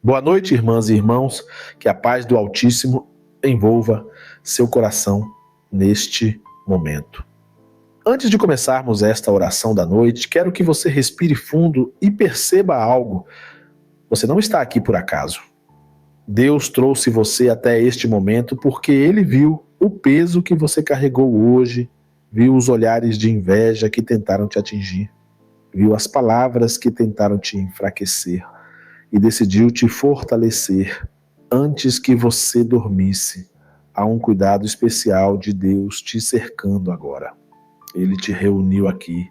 Boa noite, irmãs e irmãos, que a paz do Altíssimo envolva seu coração neste momento. Antes de começarmos esta oração da noite, quero que você respire fundo e perceba algo. Você não está aqui por acaso. Deus trouxe você até este momento porque Ele viu o peso que você carregou hoje, viu os olhares de inveja que tentaram te atingir, viu as palavras que tentaram te enfraquecer e decidiu te fortalecer antes que você dormisse. Há um cuidado especial de Deus te cercando agora. Ele te reuniu aqui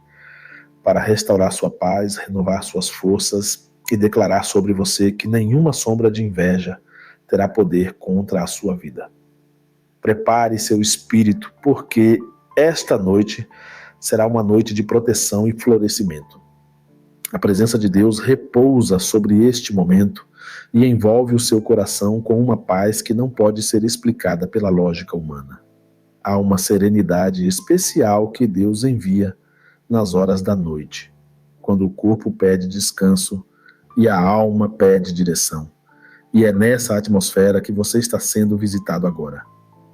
para restaurar sua paz, renovar suas forças e declarar sobre você que nenhuma sombra de inveja terá poder contra a sua vida. Prepare seu espírito, porque esta noite será uma noite de proteção e florescimento. A presença de Deus repousa sobre este momento e envolve o seu coração com uma paz que não pode ser explicada pela lógica humana. Há uma serenidade especial que Deus envia nas horas da noite, quando o corpo pede descanso e a alma pede direção. E é nessa atmosfera que você está sendo visitado agora.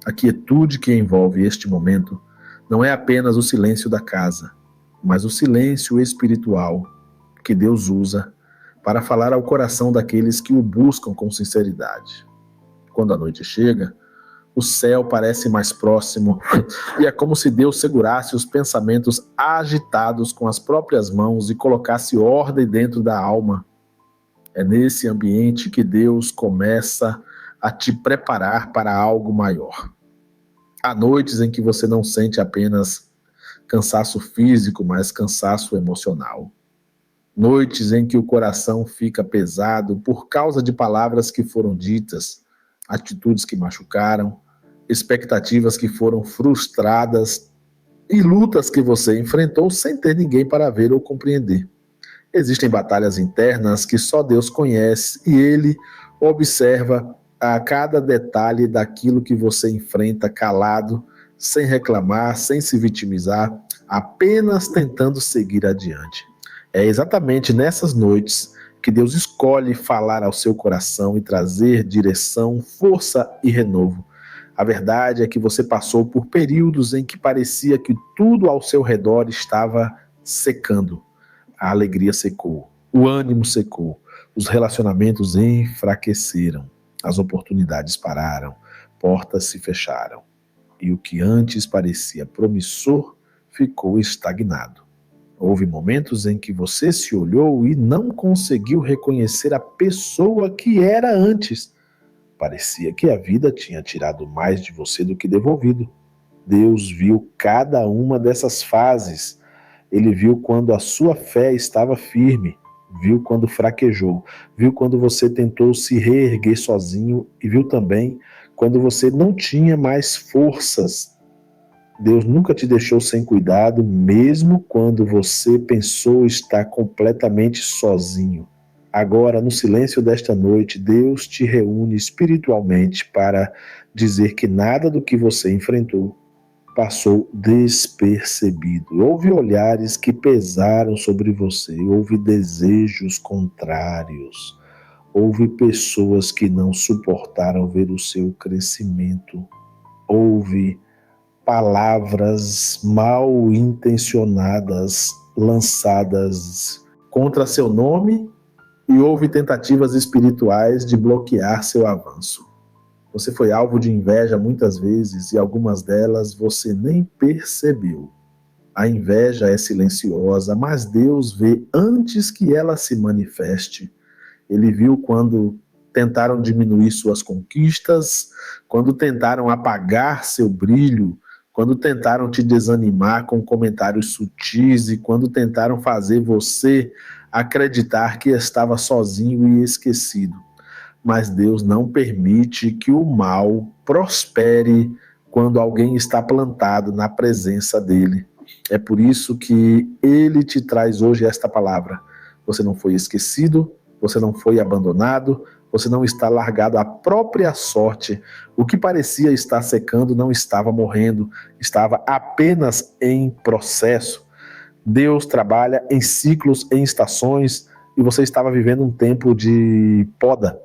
A quietude que envolve este momento não é apenas o silêncio da casa, mas o silêncio espiritual que Deus usa para falar ao coração daqueles que o buscam com sinceridade. Quando a noite chega, o céu parece mais próximo e é como se Deus segurasse os pensamentos agitados com as próprias mãos e colocasse ordem dentro da alma. É nesse ambiente que Deus começa a te preparar para algo maior. Há noites em que você não sente apenas cansaço físico, mas cansaço emocional. Noites em que o coração fica pesado por causa de palavras que foram ditas, atitudes que machucaram, expectativas que foram frustradas e lutas que você enfrentou sem ter ninguém para ver ou compreender. Existem batalhas internas que só Deus conhece e Ele observa a cada detalhe daquilo que você enfrenta calado, sem reclamar, sem se vitimizar, apenas tentando seguir adiante. É exatamente nessas noites que Deus escolhe falar ao seu coração e trazer direção, força e renovo. A verdade é que você passou por períodos em que parecia que tudo ao seu redor estava secando. A alegria secou, o ânimo secou, os relacionamentos enfraqueceram, as oportunidades pararam, portas se fecharam. E o que antes parecia promissor ficou estagnado. Houve momentos em que você se olhou e não conseguiu reconhecer a pessoa que era antes. Parecia que a vida tinha tirado mais de você do que devolvido. Deus viu cada uma dessas fases. Ele viu quando a sua fé estava firme, viu quando fraquejou, viu quando você tentou se reerguer sozinho e viu também quando você não tinha mais forças. Deus nunca te deixou sem cuidado, mesmo quando você pensou estar completamente sozinho. Agora, no silêncio desta noite, Deus te reúne espiritualmente para dizer que nada do que você enfrentou passou despercebido. Houve olhares que pesaram sobre você, houve desejos contrários, houve pessoas que não suportaram ver o seu crescimento, houve palavras mal intencionadas lançadas contra seu nome e houve tentativas espirituais de bloquear seu avanço. Você foi alvo de inveja muitas vezes e algumas delas você nem percebeu. A inveja é silenciosa, mas Deus vê antes que ela se manifeste. Ele viu quando tentaram diminuir suas conquistas, quando tentaram apagar seu brilho, quando tentaram te desanimar com comentários sutis e quando tentaram fazer você acreditar que estava sozinho e esquecido. Mas Deus não permite que o mal prospere quando alguém está plantado na presença dele. É por isso que ele te traz hoje esta palavra. Você não foi esquecido, você não foi abandonado, você não está largado à própria sorte. O que parecia estar secando não estava morrendo, estava apenas em processo. Deus trabalha em ciclos, em estações, e você estava vivendo um tempo de poda.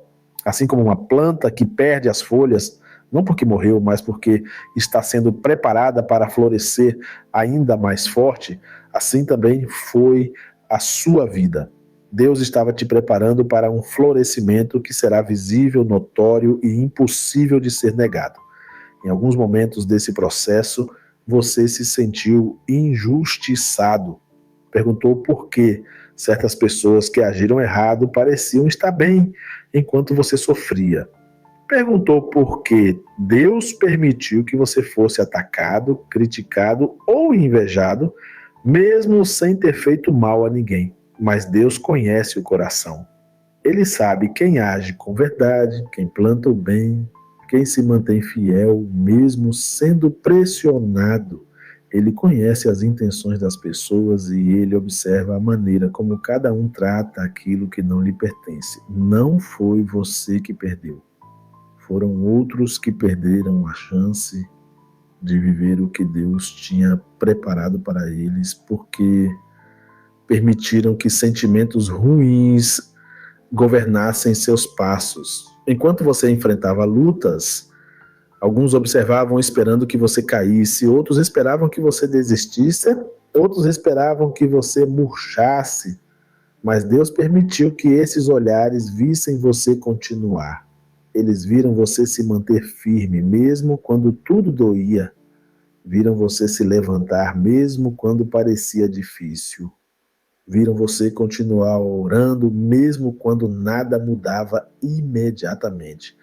Assim como uma planta que perde as folhas, não porque morreu, mas porque está sendo preparada para florescer ainda mais forte, assim também foi a sua vida. Deus estava te preparando para um florescimento que será visível, notório e impossível de ser negado. Em alguns momentos desse processo, você se sentiu injustiçado. Perguntou por que certas pessoas que agiram errado pareciam estar bem enquanto você sofria. Perguntou por que Deus permitiu que você fosse atacado, criticado ou invejado, mesmo sem ter feito mal a ninguém. Mas Deus conhece o coração. Ele sabe quem age com verdade, quem planta o bem, quem se mantém fiel, mesmo sendo pressionado. Ele conhece as intenções das pessoas e ele observa a maneira como cada um trata aquilo que não lhe pertence. Não foi você que perdeu. Foram outros que perderam a chance de viver o que Deus tinha preparado para eles, porque permitiram que sentimentos ruins governassem seus passos. Enquanto você enfrentava lutas, alguns observavam esperando que você caísse, outros esperavam que você desistisse, outros esperavam que você murchasse, mas Deus permitiu que esses olhares vissem você continuar. Eles viram você se manter firme, mesmo quando tudo doía. Viram você se levantar, mesmo quando parecia difícil. Viram você continuar orando, mesmo quando nada mudava imediatamente.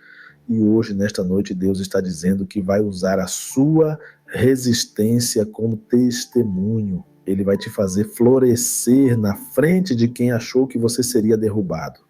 E hoje, nesta noite, Deus está dizendo que vai usar a sua resistência como testemunho. Ele vai te fazer florescer na frente de quem achou que você seria derrubado.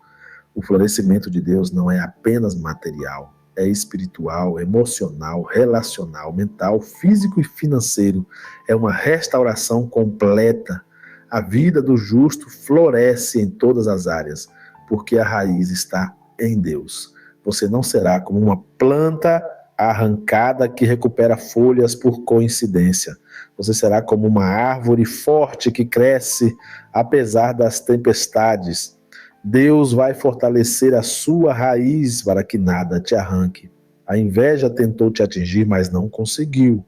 O florescimento de Deus não é apenas material, é espiritual, emocional, relacional, mental, físico e financeiro. É uma restauração completa. A vida do justo floresce em todas as áreas, porque a raiz está em Deus. Você não será como uma planta arrancada que recupera folhas por coincidência. Você será como uma árvore forte que cresce apesar das tempestades. Deus vai fortalecer a sua raiz para que nada te arranque. A inveja tentou te atingir, mas não conseguiu.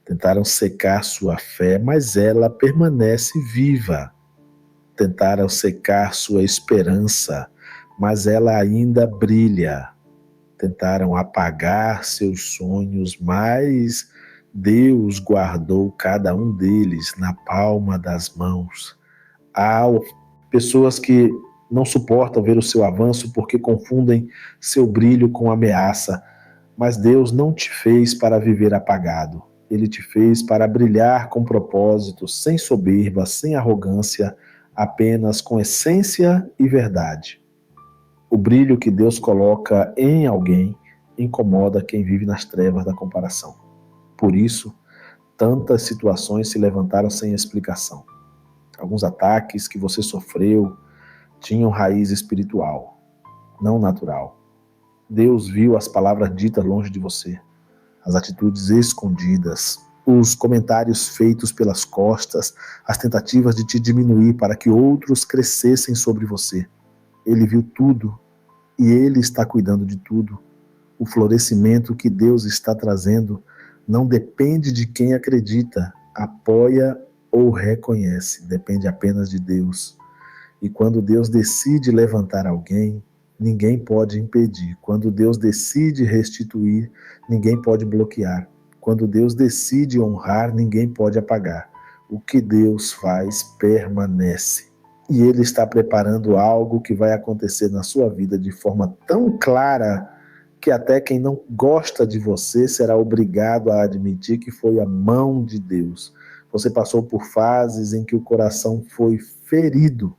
Tentaram secar sua fé, mas ela permanece viva. Tentaram secar sua esperança, mas ela ainda brilha. Tentaram apagar seus sonhos, mas Deus guardou cada um deles na palma das mãos. Há pessoas que não suportam ver o seu avanço porque confundem seu brilho com ameaça, mas Deus não te fez para viver apagado. Ele te fez para brilhar com propósito, sem soberba, sem arrogância, apenas com essência e verdade. O brilho que Deus coloca em alguém incomoda quem vive nas trevas da comparação. Por isso, tantas situações se levantaram sem explicação. Alguns ataques que você sofreu tinham raiz espiritual, não natural. Deus viu as palavras ditas longe de você, as atitudes escondidas, os comentários feitos pelas costas, as tentativas de te diminuir para que outros crescessem sobre você. Ele viu tudo e Ele está cuidando de tudo. O florescimento que Deus está trazendo não depende de quem acredita, apoia ou reconhece, depende apenas de Deus. E quando Deus decide levantar alguém, ninguém pode impedir. Quando Deus decide restituir, ninguém pode bloquear. Quando Deus decide honrar, ninguém pode apagar. O que Deus faz permanece. E Ele está preparando algo que vai acontecer na sua vida de forma tão clara que até quem não gosta de você será obrigado a admitir que foi a mão de Deus. Você passou por fases em que o coração foi ferido.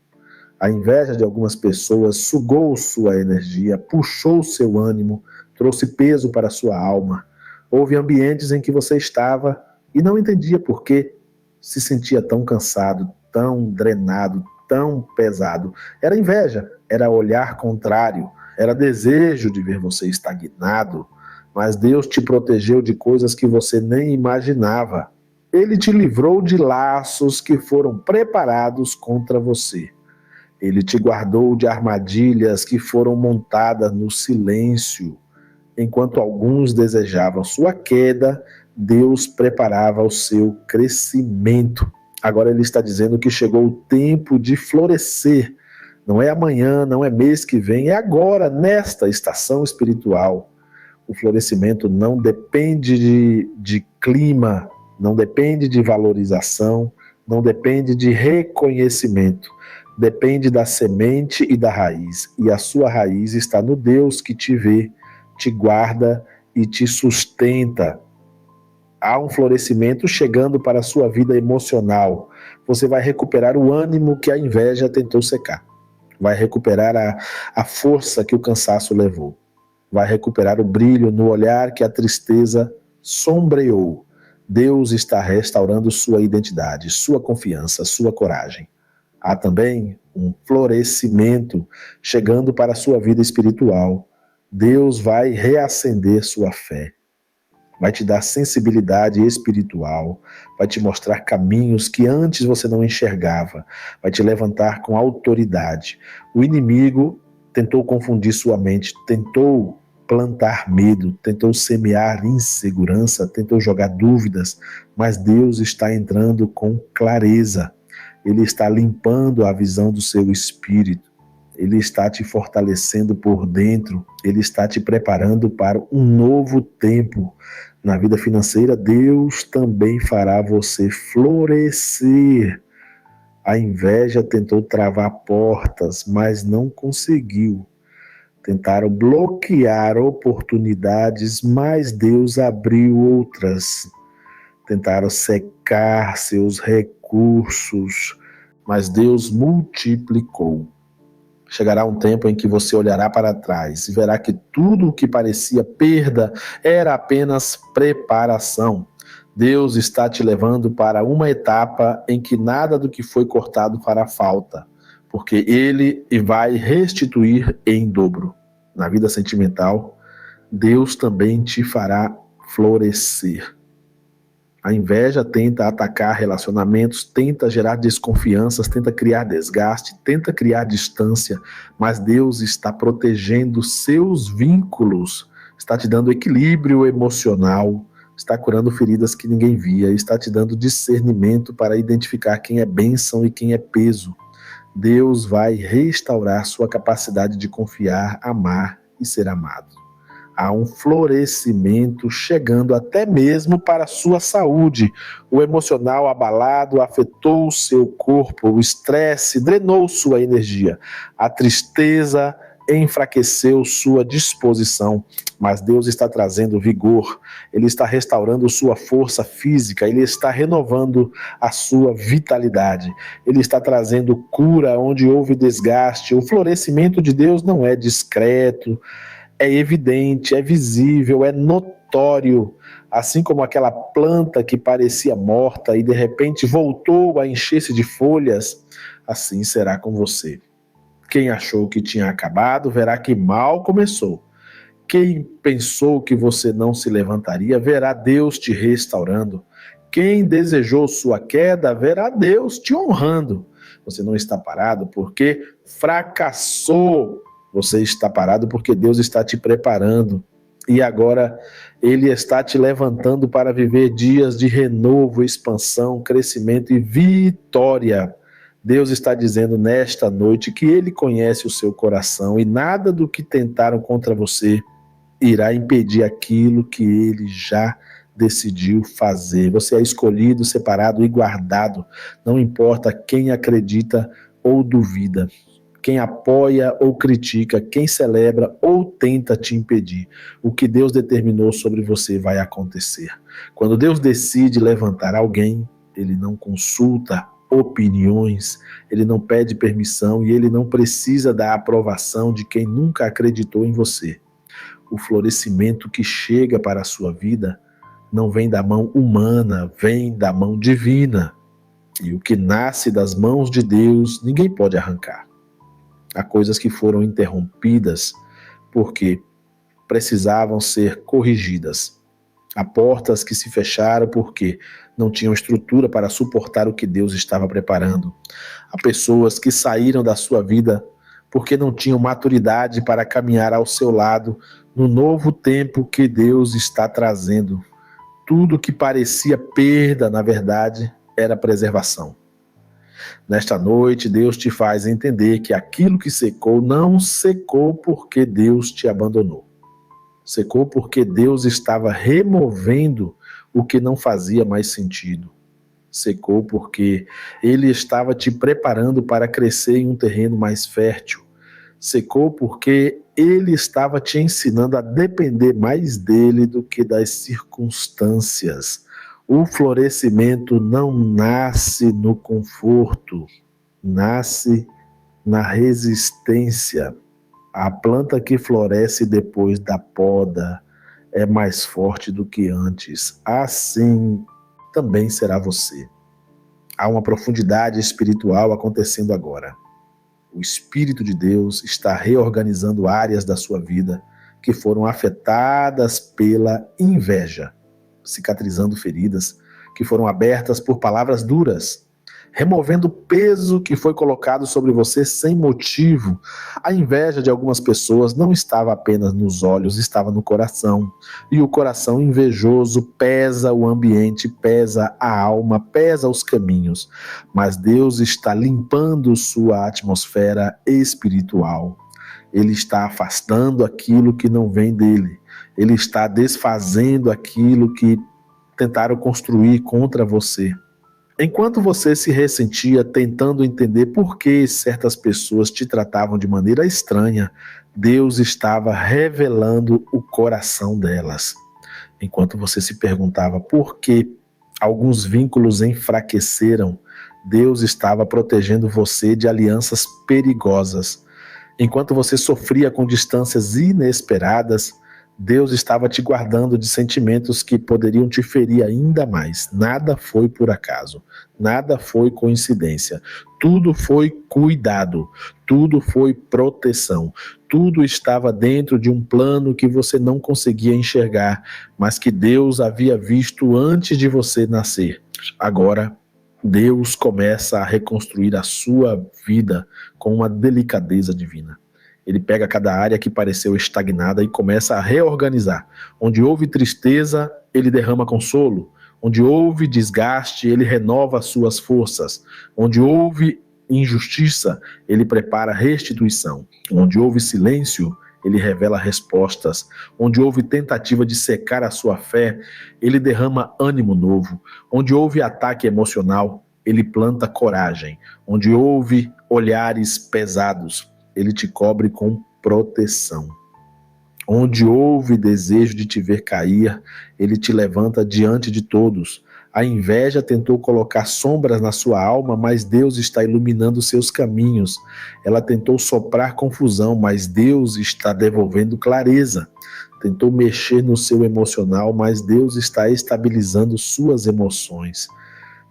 A inveja de algumas pessoas sugou sua energia, puxou seu ânimo, trouxe peso para sua alma. Houve ambientes em que você estava e não entendia por que se sentia tão cansado, tão drenado, tão pesado. Era inveja, era olhar contrário, era desejo de ver você estagnado, mas Deus te protegeu de coisas que você nem imaginava. Ele te livrou de laços que foram preparados contra você. Ele te guardou de armadilhas que foram montadas no silêncio. Enquanto alguns desejavam sua queda, Deus preparava o seu crescimento. Agora ele está dizendo que chegou o tempo de florescer. Não é amanhã, não é mês que vem, é agora, nesta estação espiritual. O florescimento não depende de clima, não depende de valorização, não depende de reconhecimento. Depende da semente e da raiz. E a sua raiz está no Deus que te vê, te guarda e te sustenta. Há um florescimento chegando para a sua vida emocional. Você vai recuperar o ânimo que a inveja tentou secar. Vai recuperar a força que o cansaço levou. Vai recuperar o brilho no olhar que a tristeza sombreou. Deus está restaurando sua identidade, sua confiança, sua coragem. Há também um florescimento chegando para a sua vida espiritual. Deus vai reacender sua fé. Vai te dar sensibilidade espiritual, vai te mostrar caminhos que antes você não enxergava, vai te levantar com autoridade. O inimigo tentou confundir sua mente, tentou plantar medo, tentou semear insegurança, tentou jogar dúvidas, mas Deus está entrando com clareza. Ele está limpando a visão do seu espírito. Ele está te fortalecendo por dentro, ele está te preparando para um novo tempo. Na vida financeira, Deus também fará você florescer. A inveja tentou travar portas, mas não conseguiu. Tentaram bloquear oportunidades, mas Deus abriu outras. Tentaram secar seus recursos, mas Deus multiplicou. Chegará um tempo em que você olhará para trás e verá que tudo o que parecia perda era apenas preparação. Deus está te levando para uma etapa em que nada do que foi cortado fará falta, porque Ele vai restituir em dobro. Na vida sentimental, Deus também te fará florescer. A inveja tenta atacar relacionamentos, tenta gerar desconfianças, tenta criar desgaste, tenta criar distância, mas Deus está protegendo seus vínculos, está te dando equilíbrio emocional, está curando feridas que ninguém via, está te dando discernimento para identificar quem é bênção e quem é peso. Deus vai restaurar sua capacidade de confiar, amar e ser amado. Há um florescimento chegando até mesmo para a sua saúde. O emocional abalado afetou o seu corpo, o estresse drenou sua energia, a tristeza enfraqueceu sua disposição, mas Deus está trazendo vigor, Ele está restaurando sua força física, Ele está renovando a sua vitalidade, Ele está trazendo cura onde houve desgaste. O florescimento de Deus não é discreto, é evidente, é visível, é notório, assim como aquela planta que parecia morta e de repente voltou a encher-se de folhas, assim será com você. Quem achou que tinha acabado, verá que mal começou. Quem pensou que você não se levantaria, verá Deus te restaurando. Quem desejou sua queda, verá Deus te honrando. Você não está parado porque fracassou. Você está parado porque Deus está te preparando. E agora Ele está te levantando para viver dias de renovo, expansão, crescimento e vitória. Deus está dizendo nesta noite que Ele conhece o seu coração e nada do que tentaram contra você irá impedir aquilo que Ele já decidiu fazer. Você é escolhido, separado e guardado. Não importa quem acredita ou duvida, quem apoia ou critica, quem celebra ou tenta te impedir. O que Deus determinou sobre você vai acontecer. Quando Deus decide levantar alguém, Ele não consulta opiniões, Ele não pede permissão e Ele não precisa da aprovação de quem nunca acreditou em você. O florescimento que chega para a sua vida não vem da mão humana, vem da mão divina. E o que nasce das mãos de Deus, ninguém pode arrancar. Há coisas que foram interrompidas porque precisavam ser corrigidas. Há portas que se fecharam porque não tinham estrutura para suportar o que Deus estava preparando. Há pessoas que saíram da sua vida porque não tinham maturidade para caminhar ao seu lado no novo tempo que Deus está trazendo. Tudo que parecia perda, na verdade, era preservação. Nesta noite, Deus te faz entender que aquilo que secou não secou porque Deus te abandonou. Secou porque Deus estava removendo o que não fazia mais sentido. Secou porque Ele estava te preparando para crescer em um terreno mais fértil. Secou porque Ele estava te ensinando a depender mais dele do que das circunstâncias. O florescimento não nasce no conforto, nasce na resistência. A planta que floresce depois da poda é mais forte do que antes. Assim também será você. Há uma profundidade espiritual acontecendo agora. O Espírito de Deus está reorganizando áreas da sua vida que foram afetadas pela inveja, cicatrizando feridas que foram abertas por palavras duras, removendo o peso que foi colocado sobre você sem motivo. A inveja de algumas pessoas não estava apenas nos olhos, estava no coração. E o coração invejoso pesa o ambiente, pesa a alma, pesa os caminhos. Mas Deus está limpando sua atmosfera espiritual. Ele está afastando aquilo que não vem dele. Ele está desfazendo aquilo que tentaram construir contra você. Enquanto você se ressentia tentando entender por que certas pessoas te tratavam de maneira estranha, Deus estava revelando o coração delas. Enquanto você se perguntava por que alguns vínculos enfraqueceram, Deus estava protegendo você de alianças perigosas. Enquanto você sofria com distâncias inesperadas, Deus estava te guardando de sentimentos que poderiam te ferir ainda mais. Nada foi por acaso, nada foi coincidência. Tudo foi cuidado, tudo foi proteção. Tudo estava dentro de um plano que você não conseguia enxergar, mas que Deus havia visto antes de você nascer. Agora, Deus começa a reconstruir a sua vida com uma delicadeza divina. Ele pega cada área que pareceu estagnada e começa a reorganizar. Onde houve tristeza, ele derrama consolo. Onde houve desgaste, ele renova as suas forças. Onde houve injustiça, ele prepara restituição. Onde houve silêncio, ele revela respostas. Onde houve tentativa de secar a sua fé, ele derrama ânimo novo. Onde houve ataque emocional, ele planta coragem. Onde houve olhares pesados, ele te cobre com proteção. Onde houve desejo de te ver cair, ele te levanta diante de todos. A inveja tentou colocar sombras na sua alma, mas Deus está iluminando seus caminhos. Ela tentou soprar confusão, mas Deus está devolvendo clareza. Tentou mexer no seu emocional, mas Deus está estabilizando suas emoções.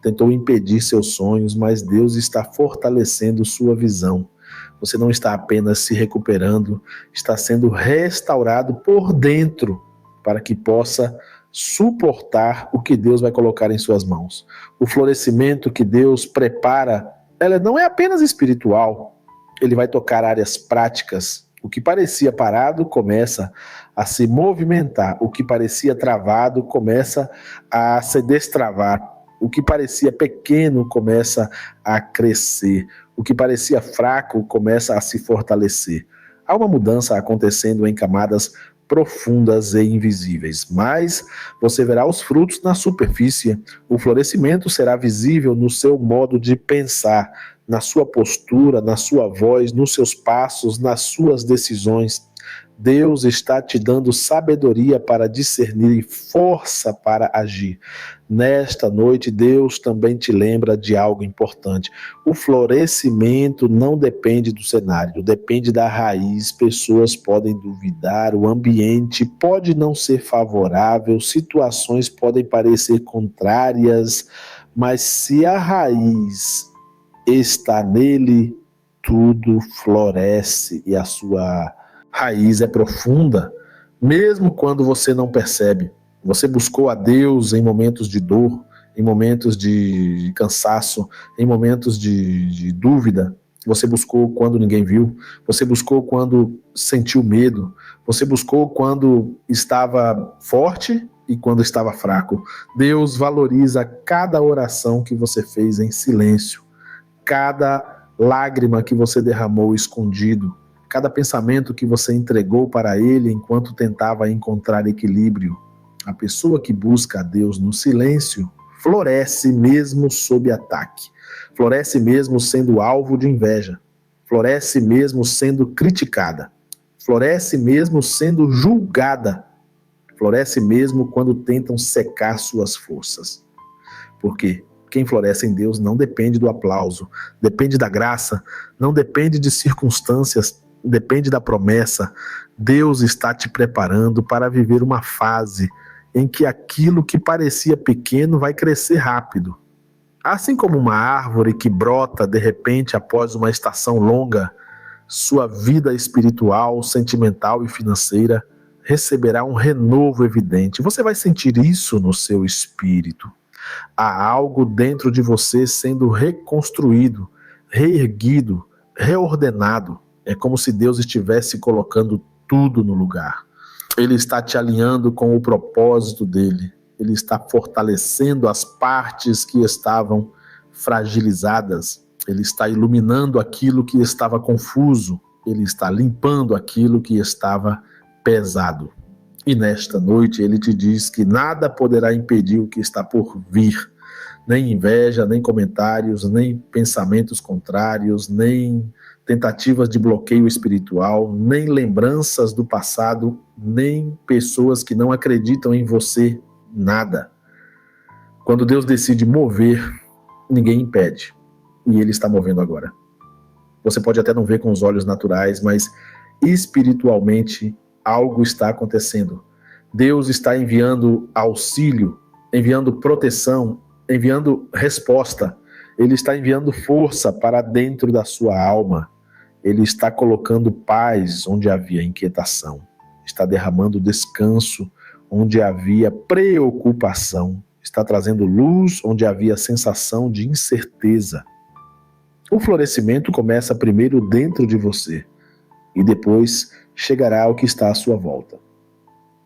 Tentou impedir seus sonhos, mas Deus está fortalecendo sua visão. Você não está apenas se recuperando, está sendo restaurado por dentro para que possa suportar o que Deus vai colocar em suas mãos. O florescimento que Deus prepara, ela não é apenas espiritual, ele vai tocar áreas práticas. O que parecia parado começa a se movimentar, o que parecia travado começa a se destravar, o que parecia pequeno começa a crescer. O que parecia fraco começa a se fortalecer. Há uma mudança acontecendo em camadas profundas e invisíveis, mas você verá os frutos na superfície. O florescimento será visível no seu modo de pensar, na sua postura, na sua voz, nos seus passos, nas suas decisões. Deus está te dando sabedoria para discernir e força para agir. Nesta noite, Deus também te lembra de algo importante. O florescimento não depende do cenário, depende da raiz. Pessoas podem duvidar, o ambiente pode não ser favorável, situações podem parecer contrárias, mas se a raiz está nele, tudo floresce e a sua raiz é profunda, mesmo quando você não percebe. Você buscou a Deus em momentos de dor, em momentos de cansaço, em momentos de dúvida. Você buscou quando ninguém viu. Você buscou quando sentiu medo. Você buscou quando estava forte e quando estava fraco. Deus valoriza cada oração que você fez em silêncio, cada lágrima que você derramou escondido, cada pensamento que você entregou para Ele enquanto tentava encontrar equilíbrio. A pessoa que busca a Deus no silêncio floresce mesmo sob ataque, floresce mesmo sendo alvo de inveja, floresce mesmo sendo criticada, floresce mesmo sendo julgada, floresce mesmo quando tentam secar suas forças. Porque quem floresce em Deus não depende do aplauso, depende da graça, não depende de circunstâncias, depende da promessa. Deus está te preparando para viver uma fase em que aquilo que parecia pequeno vai crescer rápido. Assim como uma árvore que brota de repente após uma estação longa, sua vida espiritual, sentimental e financeira receberá um renovo evidente. Você vai sentir isso no seu espírito. Há algo dentro de você sendo reconstruído, reerguido, reordenado. É como se Deus estivesse colocando tudo no lugar. Ele está te alinhando com o propósito dele. Ele está fortalecendo as partes que estavam fragilizadas. Ele está iluminando aquilo que estava confuso. Ele está limpando aquilo que estava pesado. E nesta noite ele te diz que nada poderá impedir o que está por vir. Nem inveja, nem comentários, nem pensamentos contrários, nem tentativas de bloqueio espiritual, nem lembranças do passado, nem pessoas que não acreditam em você, nada. Quando Deus decide mover, ninguém impede. E Ele está movendo agora. Você pode até não ver com os olhos naturais, mas espiritualmente algo está acontecendo. Deus está enviando auxílio, enviando proteção, enviando resposta. Ele está enviando força para dentro da sua alma. Ele está colocando paz onde havia inquietação. Está derramando descanso onde havia preocupação. Está trazendo luz onde havia sensação de incerteza. O florescimento começa primeiro dentro de você e depois chegará ao que está à sua volta.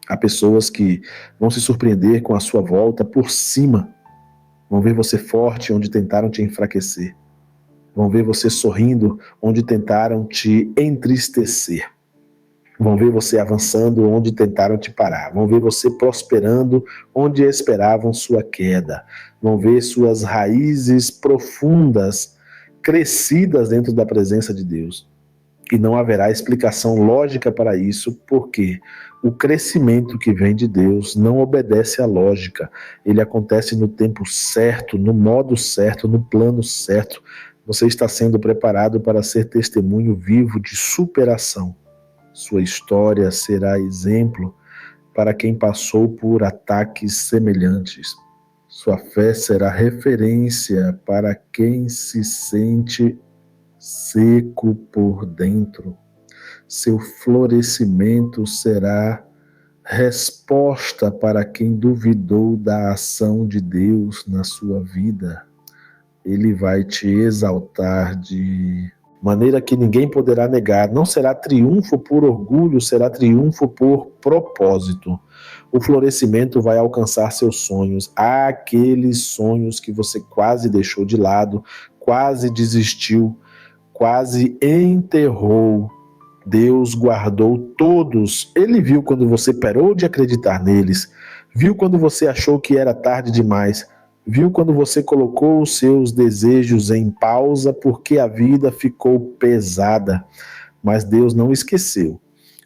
Há pessoas que vão se surpreender com a sua volta por cima. Vão ver você forte onde tentaram te enfraquecer. Vão ver você sorrindo onde tentaram te entristecer. Vão ver você avançando onde tentaram te parar. Vão ver você prosperando onde esperavam sua queda. Vão ver suas raízes profundas, crescidas dentro da presença de Deus. E não haverá explicação lógica para isso, porque o crescimento que vem de Deus não obedece à lógica. Ele acontece no tempo certo, no modo certo, no plano certo. Você está sendo preparado para ser testemunho vivo de superação. Sua história será exemplo para quem passou por ataques semelhantes. Sua fé será referência para quem se sente seco por dentro. Seu florescimento será resposta para quem duvidou da ação de Deus na sua vida. Ele vai te exaltar de maneira que ninguém poderá negar. Não será triunfo por orgulho, será triunfo por propósito. O florescimento vai alcançar seus sonhos, aqueles sonhos que você quase deixou de lado, quase desistiu, quase enterrou. Deus guardou todos. Ele viu quando você parou de acreditar neles, viu quando você achou que era tarde demais, viu quando você colocou os seus desejos em pausa porque a vida ficou pesada. Mas Deus não esqueceu.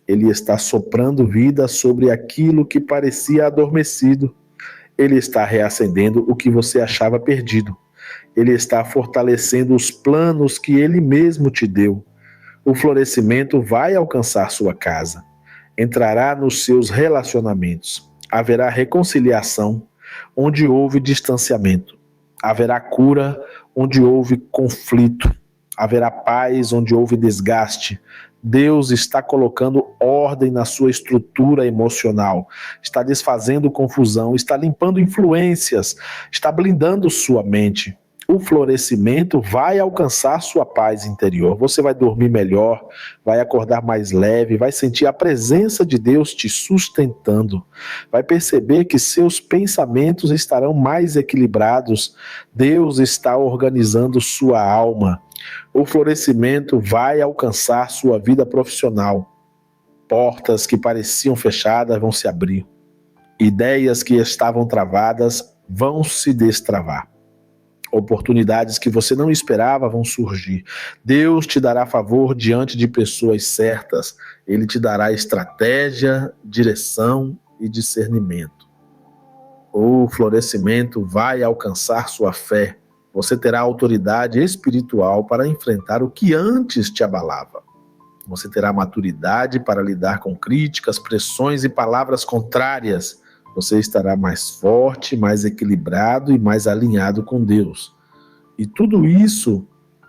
Ele está soprando vida sobre aquilo que parecia adormecido. Ele está reacendendo o que você achava perdido. Ele está fortalecendo os planos que Ele mesmo te deu. O florescimento vai alcançar sua casa. Entrará nos seus relacionamentos. Haverá reconciliação onde houve distanciamento. Haverá cura onde houve conflito. Haverá paz onde houve desgaste. Deus está colocando ordem na sua estrutura emocional, está desfazendo confusão, está limpando influências, está blindando sua mente. O florescimento vai alcançar sua paz interior. Você vai dormir melhor, vai acordar mais leve, vai sentir a presença de Deus te sustentando. Vai perceber que seus pensamentos estarão mais equilibrados. Deus está organizando sua alma. O florescimento vai alcançar sua vida profissional. Portas que pareciam fechadas vão se abrir. Ideias que estavam travadas vão se destravar. Oportunidades que você não esperava vão surgir. Deus te dará favor diante de pessoas certas. Ele te dará estratégia, direção e discernimento. O florescimento vai alcançar sua fé. Você terá autoridade espiritual para enfrentar o que antes te abalava. Você terá maturidade para lidar com críticas, pressões e palavras contrárias. Você estará mais forte, mais equilibrado e mais alinhado com Deus. E tudo isso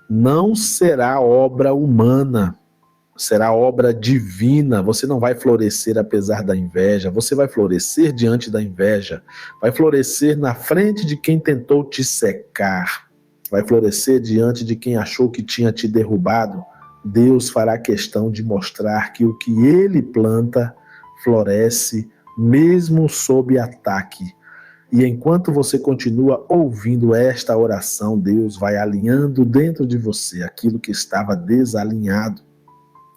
não será obra humana, será obra divina. Você não vai florescer apesar da inveja, você vai florescer diante da inveja, vai florescer na frente de quem tentou te secar, vai florescer diante de quem achou que tinha te derrubado. Deus fará questão de mostrar que o que Ele planta floresce mesmo sob ataque. E enquanto você continua ouvindo esta oração, Deus vai alinhando dentro de você aquilo que estava desalinhado.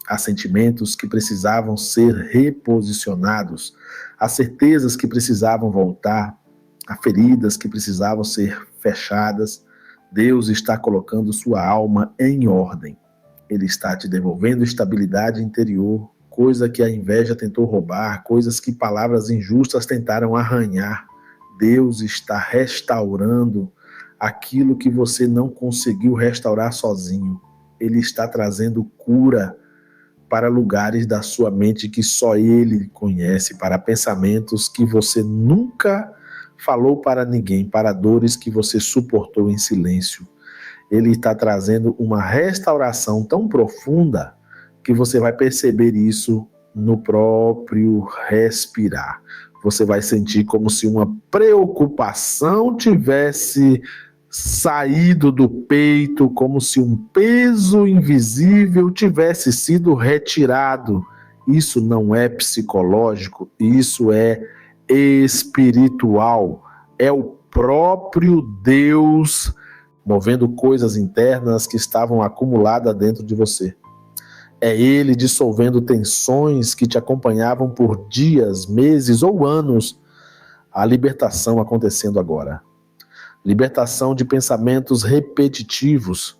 Há sentimentos que precisavam ser reposicionados, há certezas que precisavam voltar, há feridas que precisavam ser fechadas. Deus está colocando sua alma em ordem. Ele está te devolvendo estabilidade interior, coisa que a inveja tentou roubar, coisas que palavras injustas tentaram arranhar. Deus está restaurando aquilo que você não conseguiu restaurar sozinho. Ele está trazendo cura para lugares da sua mente que só Ele conhece, para pensamentos que você nunca falou para ninguém, para dores que você suportou em silêncio. Ele está trazendo uma restauração tão profunda que você vai perceber isso no próprio respirar. Você vai sentir como se uma preocupação tivesse saído do peito, como se um peso invisível tivesse sido retirado. Isso não é psicológico, isso é espiritual. É o próprio Deus movendo coisas internas que estavam acumuladas dentro de você. É Ele dissolvendo tensões que te acompanhavam por dias, meses ou anos. A libertação acontecendo agora. Libertação de pensamentos repetitivos.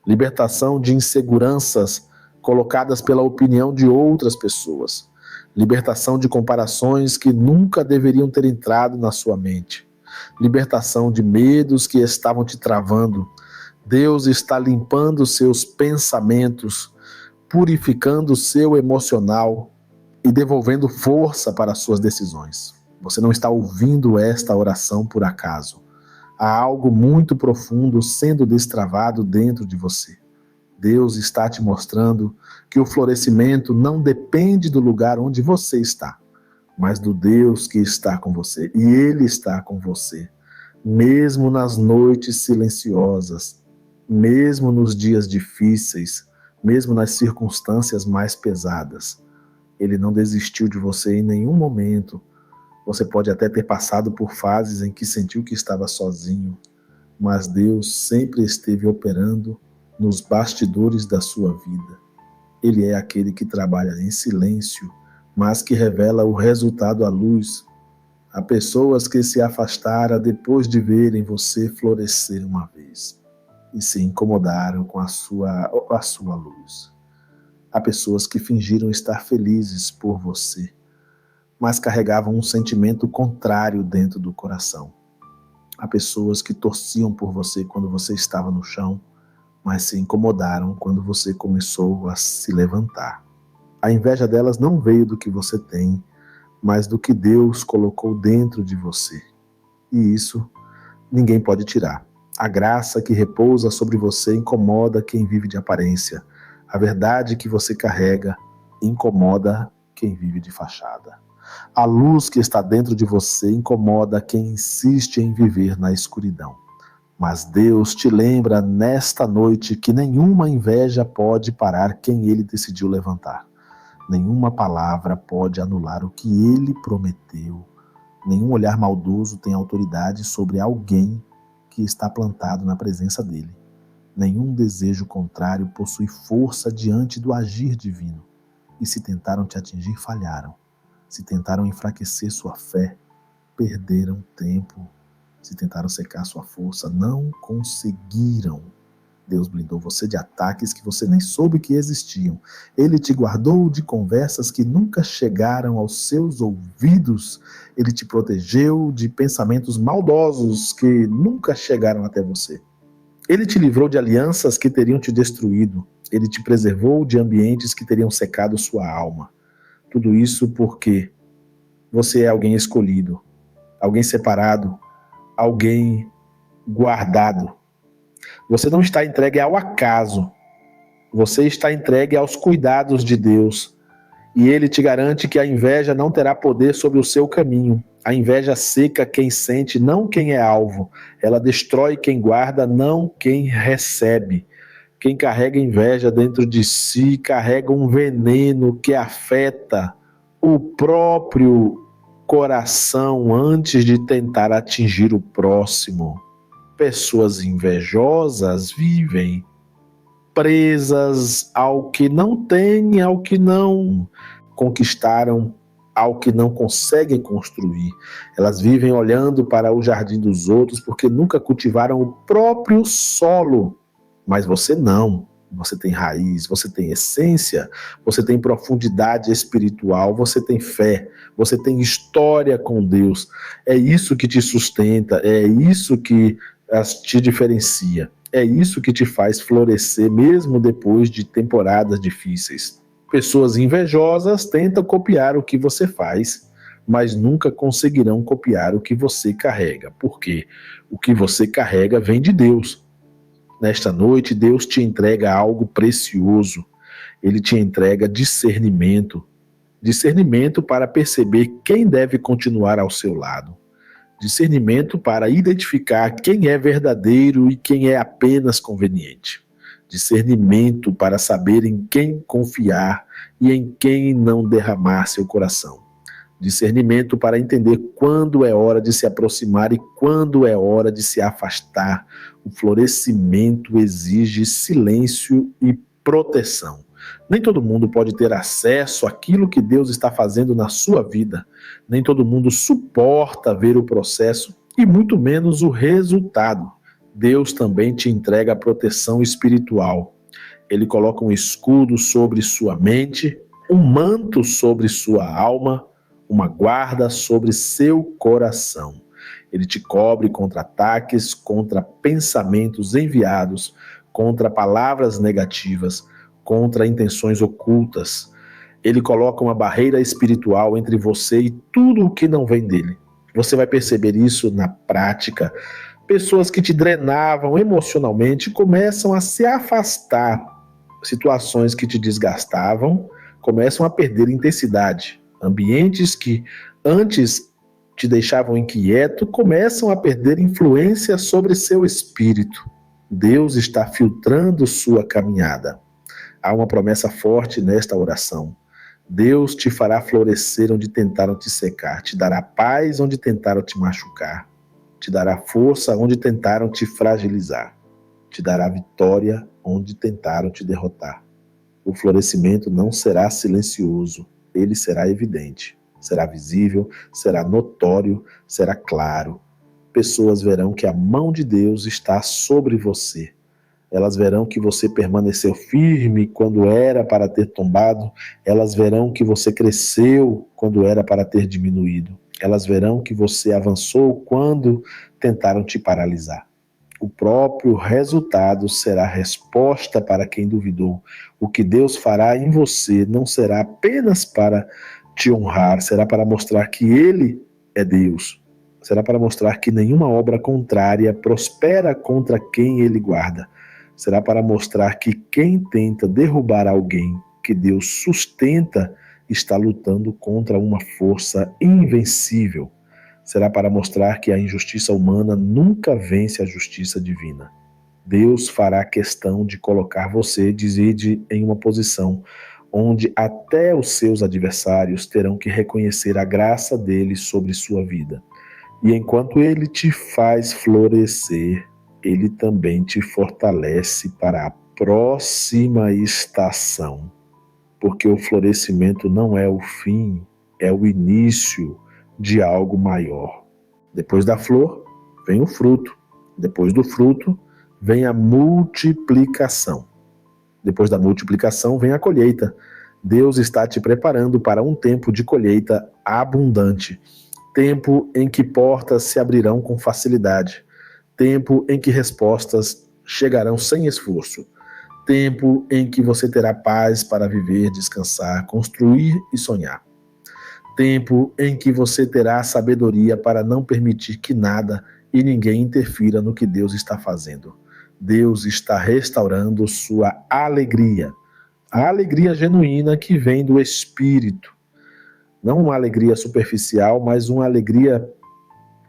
Libertação de inseguranças colocadas pela opinião de outras pessoas. Libertação de comparações que nunca deveriam ter entrado na sua mente. Libertação de medos que estavam te travando. Deus está limpando seus pensamentos, purificando o seu emocional e devolvendo força para as suas decisões. Você não está ouvindo esta oração por acaso. Há algo muito profundo sendo destravado dentro de você. Deus está te mostrando que o florescimento não depende do lugar onde você está, mas do Deus que está com você. E Ele está com você, mesmo nas noites silenciosas, mesmo nos dias difíceis, mesmo nas circunstâncias mais pesadas. Ele não desistiu de você em nenhum momento. Você pode até ter passado por fases em que sentiu que estava sozinho, mas Deus sempre esteve operando nos bastidores da sua vida. Ele é aquele que trabalha em silêncio, mas que revela o resultado à luz. Há pessoas que se afastaram depois de verem você florescer uma vez e se incomodaram com a sua luz. Há pessoas que fingiram estar felizes por você, mas carregavam um sentimento contrário dentro do coração. Há pessoas que torciam por você quando você estava no chão, mas se incomodaram quando você começou a se levantar. A inveja delas não veio do que você tem, mas do que Deus colocou dentro de você. E isso ninguém pode tirar. A graça que repousa sobre você incomoda quem vive de aparência. A verdade que você carrega incomoda quem vive de fachada. A luz que está dentro de você incomoda quem insiste em viver na escuridão. Mas Deus te lembra nesta noite que nenhuma inveja pode parar quem Ele decidiu levantar. Nenhuma palavra pode anular o que Ele prometeu. Nenhum olhar maldoso tem autoridade sobre alguém que está plantado na presença dEle. Nenhum desejo contrário possui força diante do agir divino. E se tentaram te atingir, falharam. Se tentaram enfraquecer sua fé, perderam tempo. Se tentaram secar sua força, não conseguiram. Deus blindou você de ataques que você nem soube que existiam. Ele te guardou de conversas que nunca chegaram aos seus ouvidos. Ele te protegeu de pensamentos maldosos que nunca chegaram até você. Ele te livrou de alianças que teriam te destruído. Ele te preservou de ambientes que teriam secado sua alma. Tudo isso porque você é alguém escolhido, alguém separado, alguém guardado. Você não está entregue ao acaso. Você está entregue aos cuidados de Deus. E Ele te garante que a inveja não terá poder sobre o seu caminho. A inveja seca quem sente, não quem é alvo. Ela destrói quem guarda, não quem recebe. Quem carrega inveja dentro de si carrega um veneno que afeta o próprio coração antes de tentar atingir o próximo. Pessoas invejosas vivem presas ao que não têm, ao que não conquistaram, ao que não conseguem construir. Elas vivem olhando para o jardim dos outros porque nunca cultivaram o próprio solo. Mas você não. Você tem raiz, você tem essência, você tem profundidade espiritual, você tem fé, você tem história com Deus. É isso que te sustenta, é isso que te diferencia. É isso que te faz florescer mesmo depois de temporadas difíceis. Pessoas invejosas tentam copiar o que você faz, mas nunca conseguirão copiar o que você carrega. Por quê? O que você carrega vem de Deus. Nesta noite, Deus te entrega algo precioso. Ele te entrega discernimento. Discernimento para perceber quem deve continuar ao seu lado. Discernimento para identificar quem é verdadeiro e quem é apenas conveniente. Discernimento para saber em quem confiar e em quem não derramar seu coração. Discernimento para entender quando é hora de se aproximar e quando é hora de se afastar. O florescimento exige silêncio e proteção. Nem todo mundo pode ter acesso àquilo que Deus está fazendo na sua vida. Nem todo mundo suporta ver o processo e muito menos o resultado. Deus também te entrega a proteção espiritual. Ele coloca um escudo sobre sua mente, um manto sobre sua alma, uma guarda sobre seu coração. Ele te cobre contra ataques, contra pensamentos enviados, contra palavras negativas, contra intenções ocultas. Ele coloca uma barreira espiritual entre você e tudo o que não vem dele. Você vai perceber isso na prática. Pessoas que te drenavam emocionalmente começam a se afastar. Situações que te desgastavam começam a perder intensidade. Ambientes que antes te deixavam inquieto começam a perder influência sobre seu espírito. Deus está filtrando sua caminhada. Há uma promessa forte nesta oração. Deus te fará florescer onde tentaram te secar, te dará paz onde tentaram te machucar, te dará força onde tentaram te fragilizar, te dará vitória onde tentaram te derrotar. O florescimento não será silencioso, ele será evidente, será visível, será notório, será claro. Pessoas verão que a mão de Deus está sobre você. Elas verão que você permaneceu firme quando era para ter tombado. Elas verão que você cresceu quando era para ter diminuído. Elas verão que você avançou quando tentaram te paralisar. O próprio resultado será a resposta para quem duvidou. O que Deus fará em você não será apenas para te honrar, será para mostrar que Ele é Deus. Será para mostrar que nenhuma obra contrária prospera contra quem ele guarda. Será para mostrar que quem tenta derrubar alguém que Deus sustenta está lutando contra uma força invencível. Será para mostrar que a injustiça humana nunca vence a justiça divina. Deus fará questão de colocar você, Dizide, em uma posição onde até os seus adversários terão que reconhecer a graça dele sobre sua vida. E enquanto ele te faz florescer, ele também te fortalece para a próxima estação. Porque o florescimento não é o fim, é o início de algo maior. Depois da flor, vem o fruto. Depois do fruto, vem a multiplicação. Depois da multiplicação, vem a colheita. Deus está te preparando para um tempo de colheita abundante. Tempo em que portas se abrirão com facilidade. Tempo em que respostas chegarão sem esforço. Tempo em que você terá paz para viver, descansar, construir e sonhar. Tempo em que você terá sabedoria para não permitir que nada e ninguém interfira no que Deus está fazendo. Deus está restaurando sua alegria. A alegria genuína que vem do Espírito. Não uma alegria superficial, mas uma alegria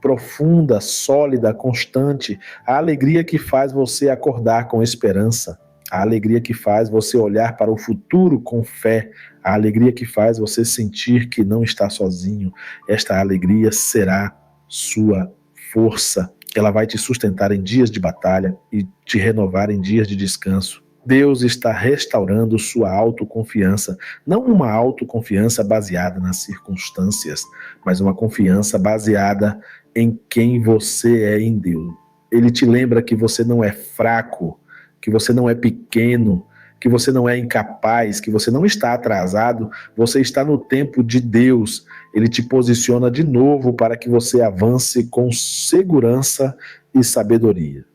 profunda, sólida, constante. A alegria que faz você acordar com esperança. A alegria que faz você olhar para o futuro com fé. A alegria que faz você sentir que não está sozinho. Esta alegria será sua força. Ela vai te sustentar em dias de batalha e te renovar em dias de descanso. Deus está restaurando sua autoconfiança. Não uma autoconfiança baseada nas circunstâncias, mas uma confiança baseada em quem você é em Deus. Ele te lembra que você não é fraco, que você não é pequeno, que você não é incapaz, que você não está atrasado, você está no tempo de Deus. Ele te posiciona de novo para que você avance com segurança e sabedoria.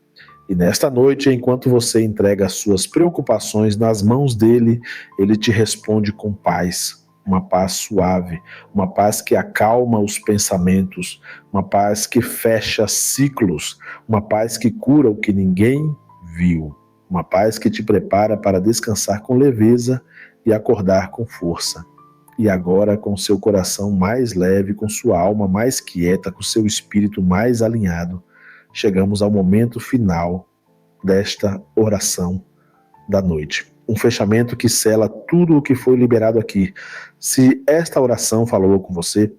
E nesta noite, enquanto você entrega as suas preocupações nas mãos dele, ele te responde com paz, uma paz suave, uma paz que acalma os pensamentos, uma paz que fecha ciclos, uma paz que cura o que ninguém viu. Uma paz que te prepara para descansar com leveza e acordar com força. E agora, com seu coração mais leve, com sua alma mais quieta, com seu espírito mais alinhado, chegamos ao momento final desta oração da noite. Um fechamento que sela tudo o que foi liberado aqui. Se esta oração falou com você,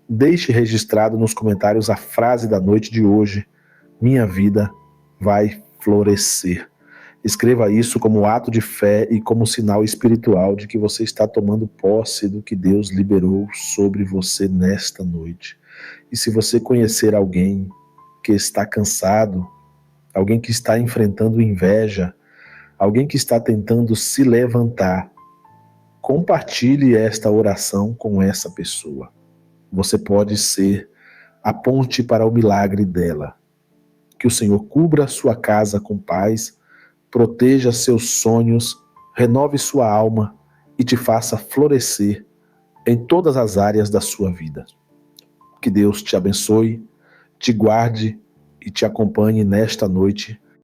deixe registrado nos comentários a frase da noite de hoje: minha vida vai florescer. Escreva isso como ato de fé e como sinal espiritual de que você está tomando posse do que Deus liberou sobre você nesta noite. E se você conhecer alguém que está cansado, alguém que está enfrentando inveja, alguém que está tentando se levantar, compartilhe esta oração com essa pessoa. Você pode ser a ponte para o milagre dela. Que o Senhor cubra a sua casa com paz, proteja seus sonhos, renove sua alma e te faça florescer em todas as áreas da sua vida. Que Deus te abençoe, te guarde e te acompanhe nesta noite